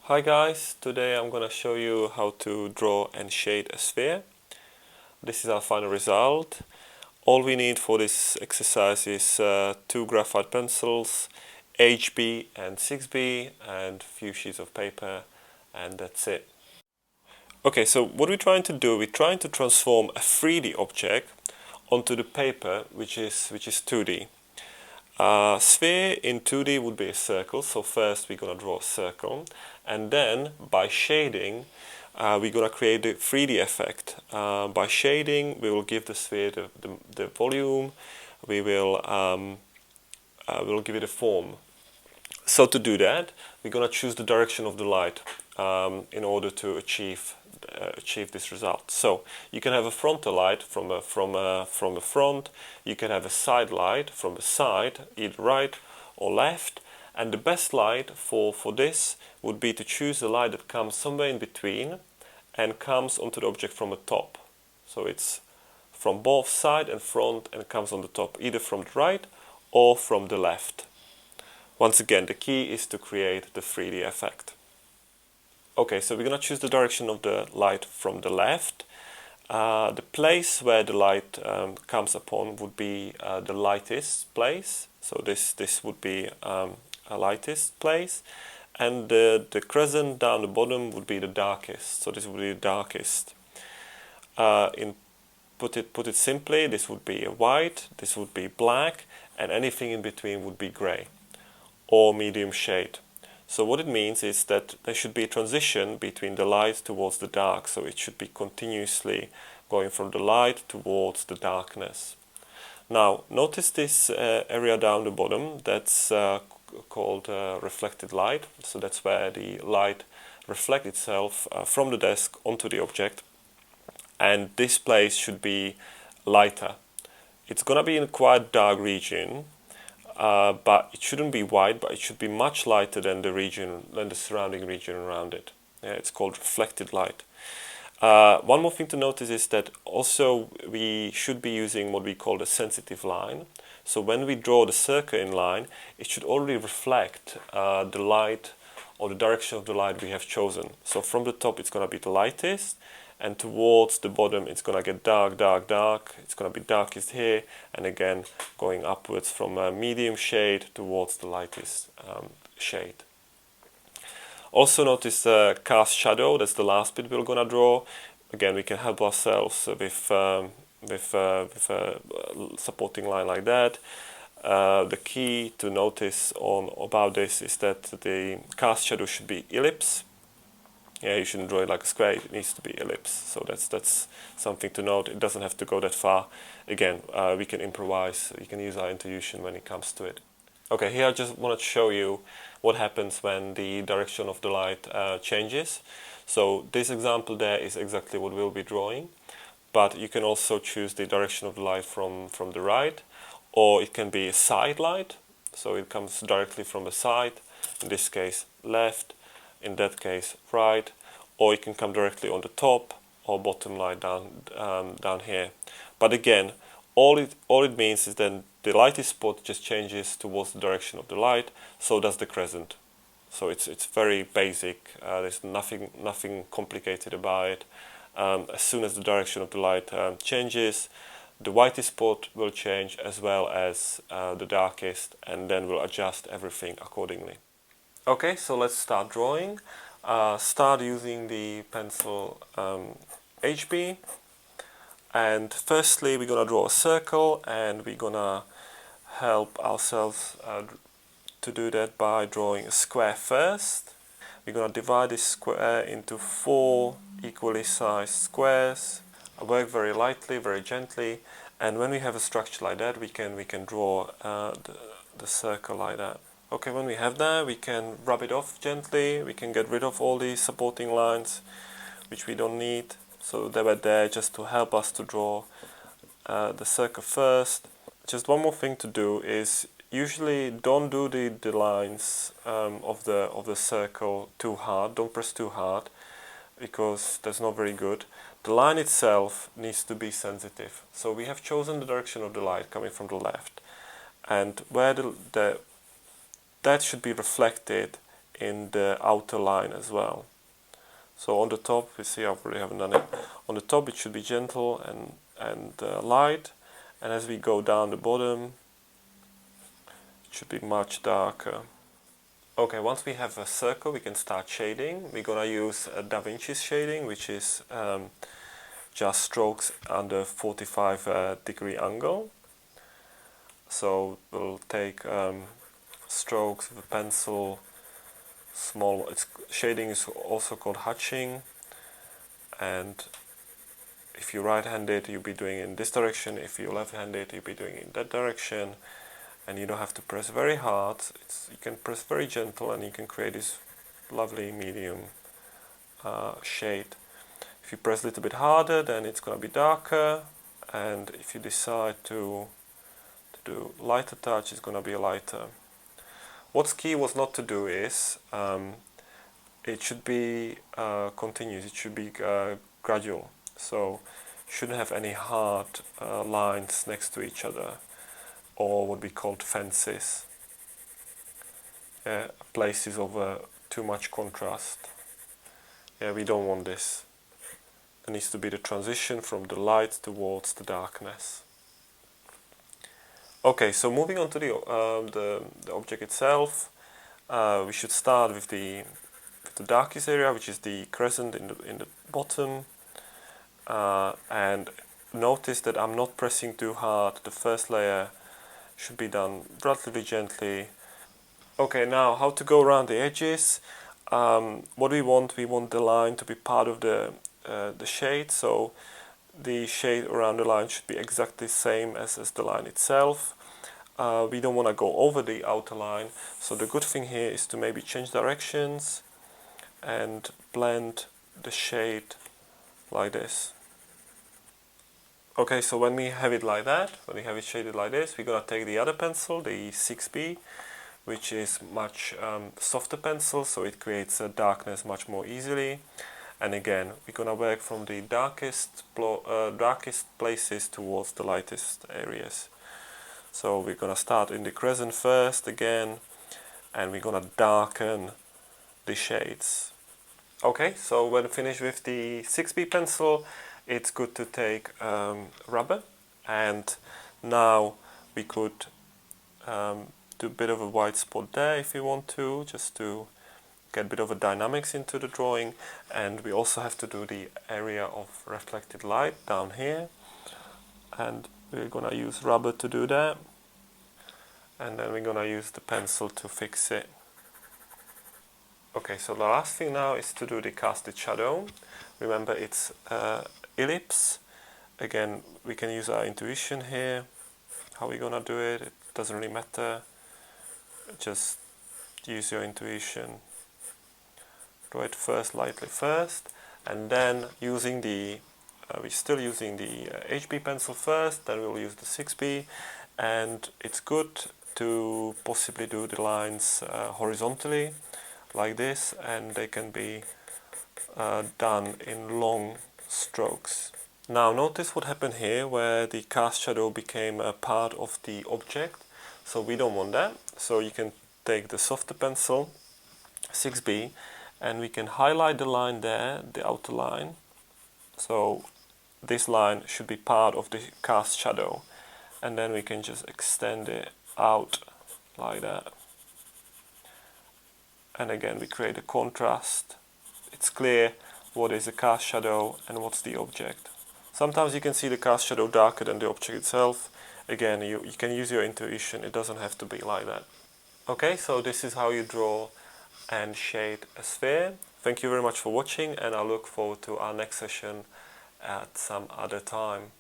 Hi guys, today I'm gonna show you how to draw and shade a sphere. This is our final result. All we need for this exercise is two graphite pencils, HB and 6B, and a few sheets of paper, and that's it. Okay, so what we're trying to do, we're trying to transform a 3D object onto the paper, which is 2D. Sphere in 2D would be a circle, so first we're gonna draw a circle, and then by shading we're gonna create the 3D effect. By shading we will give the sphere the volume, we'll give it a form. So to do that we're gonna choose the direction of the light in order to achieve this result. So you can have a frontal light from the front, you can have a side light from the side, either right or left, and the best light for this would be to choose a light that comes somewhere in between and comes onto the object from the top. So it's from both side and front and comes on the top, either from the right or from the left. Once again, the key is to create the 3D effect. Okay, so we're gonna choose the direction of the light from the left. The place where the light comes upon would be the lightest place. So this would be a lightest place, and the crescent down the bottom would be the darkest. So this would be the darkest. Put it simply, this would be a white, this would be black, and anything in between would be grey or medium shade. So what it means is that there should be a transition between the light towards the dark, so it should be continuously going from the light towards the darkness. Now notice this area down the bottom, that's called reflected light, so that's where the light reflects itself from the desk onto the object, and this place should be lighter. It's gonna be in a quite dark region, but it shouldn't be white, but it should be much lighter than the surrounding region around it. Yeah, it's called reflected light. One more thing to notice is that also we should be using what we call the sensitive line. So when we draw the circle in line, it should already reflect the light or the direction of the light we have chosen. So from the top it's going to be the lightest, and towards the bottom it's going to get dark, dark, dark. It's going to be darkest here, and again going upwards from a medium shade towards the lightest shade. Also notice cast shadow, that's the last bit we're going to draw. Again, we can help ourselves with a supporting line like that. The key to notice about this is that the cast shadow should be ellipse. Yeah, you shouldn't draw it like a square, it needs to be ellipse. So that's something to note. It doesn't have to go that far. Again, we can improvise, we can use our intuition when it comes to it. Okay, here I just want to show you what happens when the direction of the light changes. So this example there is exactly what we'll be drawing, but you can also choose the direction of the light from the right, or it can be a side light, so it comes directly from the side, in this case left, in that case right, or it can come directly on the top or bottom light down here. But again, all it means is then the lightest spot just changes towards the direction of the light, so does the crescent. So it's very basic. There's nothing complicated about it. As soon as the direction of the light changes, the whitest spot will change as well as the darkest, and then we'll adjust everything accordingly. Okay, so let's start drawing. Start using the pencil HB. And firstly we're gonna draw a circle, and we're gonna help ourselves to do that by drawing a square first. We're gonna divide this square into 4 equally sized squares. I work very lightly, very gently, and when we have a structure like that we can draw the circle like that. Okay, when we have that we can rub it off gently. We can get rid of all these supporting lines which we don't need. So they were there just to help us to draw the circle first. Just one more thing to do is usually don't do the lines of the circle too hard. Don't press too hard, because that's not very good. The line itself needs to be sensitive. So we have chosen the direction of the light coming from the left, and where that should be reflected in the outer line as well. So on the top, you see I really haven't done it. On the top it should be gentle and light, and as we go down the bottom it should be much darker. Okay, once we have a circle we can start shading. We're gonna use DaVinci's shading, which is just strokes under 45 degree angle. So we'll take strokes with a pencil, small. Shading is also called hatching, and if you're right-handed you'll be doing it in this direction, if you're left-handed you'll be doing it in that direction, and you don't have to press very hard. You can press very gentle and you can create this lovely medium shade. If you press a little bit harder then it's going to be darker, and if you decide to do lighter touch it's going to be lighter. What's key was not to do is it should be continuous, it should be gradual, so you shouldn't have any hard lines next to each other, or what we call fences, places of too much contrast. We don't want this. There needs to be the transition from the light towards the darkness. Okay, so moving on to the object itself, we should start with the darkest area, which is the crescent in the bottom, and notice that I'm not pressing too hard. The first layer should be done relatively gently. Okay, now how to go around the edges. What we want the line to be part of the shade, so the shade around the line should be exactly the same as the line itself. We don't want to go over the outer line, so the good thing here is to maybe change directions and blend the shade like this. Okay, so when we have it like that, when we have it shaded like this, we're gonna take the other pencil, the 6B, which is much softer pencil, so it creates a darkness much more easily. And again, we're gonna work from the darkest places towards the lightest areas. So we're gonna start in the crescent first again, and we're gonna darken the shades. Okay, so when finished with the 6B pencil, it's good to take rubber, and now we could do a bit of a white spot there if you want to, just to get a bit of a dynamics into the drawing. And we also have to do the area of reflected light down here, and we're gonna use rubber to do that, and then we're gonna use the pencil to fix it. Okay, so the last thing now is to do the casted shadow. Remember, it's ellipse. Again, we can use our intuition here. How we're gonna do it, it doesn't really matter. Just use your intuition. Draw it first, lightly first, and then using the we're still using the HB pencil first, then we'll use the 6B, and it's good to possibly do the lines horizontally like this, and they can be done in long strokes. Now notice what happened here, where the cast shadow became a part of the object, so we don't want that. So you can take the softer pencil, 6B, and we can highlight the line there, the outer line. So this line should be part of the cast shadow, and then we can just extend it out like that. And again, we create a contrast. It's clear what is the cast shadow and what's the object. Sometimes you can see the cast shadow darker than the object itself. Again, you can use your intuition, it doesn't have to be like that. Okay, so this is how you draw and shade a sphere. Thank you very much for watching, and I look forward to our next session at some other time.